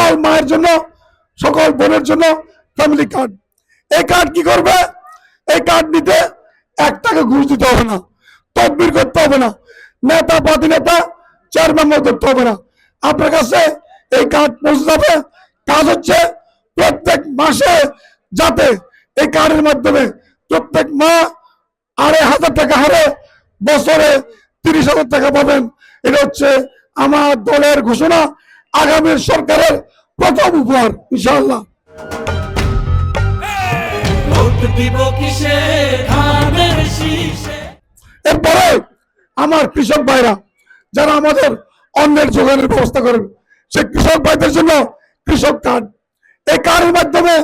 সকল মায়ের জন্য, সকল বোনের জন্য ফ্যামিলি কার্ড। এই কার্ড কি করবে? এই কার্ড নিতে 1 টাকা ঘুষ দিতে হবে না, তদবির করতে হবে না, নেতা প্রতিনেতা চেয়ারম্যান করতে হবে না। আপনার কাছে এই কার্ড পৌঁছে যাবে। কাজ হচ্ছে প্রত্যেক মাসে যাতে এই কার্ডের মাধ্যমে প্রত্যেক মা 2,500 টাকা হারে বছরে 30,000 টাকা পাবেন। এটা হচ্ছে আমার দলের ঘোষণা, আগামী সরকারের প্রথম উপহার ইনশাআল্লাহ। এরপরে আমার কৃষক ভাইরা যারা আমাদের অন্যের যোগানের ব্যবস্থা করেন, সেই কৃষক ভাইদের জন্য কৃষক কার্ড। এই কার্ডের মাধ্যমে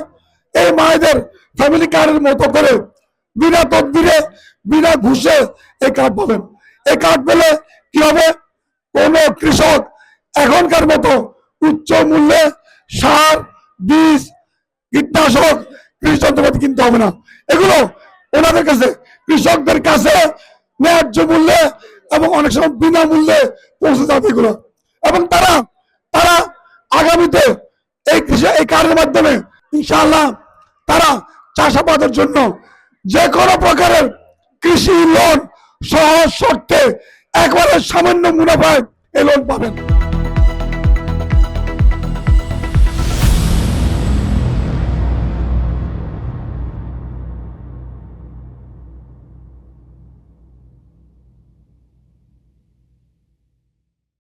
এই মায়েদের ফ্যামিলি কার্ডের মতো করে বিনা তদবিরে বিনা ঘুষে এই কার্ড পাবেন। এই কার্ড পেলে কি হবে? কোন কৃষক এখনকার মতো উচ্চ মূল্যে সার, বীজ, কীটনাশক, কৃষি যন্ত্রপাতি কিনতে হবে না। এগুলো ওনাদের কাছে, কৃষকদের কাছে ন্যায্য মূল্যে এবং অনেক সময় বিনামূল্যে পৌঁছে যাবে এগুলো। এবং তারা আগামীতে এই কার্ডের মাধ্যমে ইনশাআল্লাহ তারা চাষাবাদের জন্য যে কোনো প্রকারের কৃষি লোন সহজ শর্তে একবারে সামান্য মুনাফায় এই লোন পাবেন।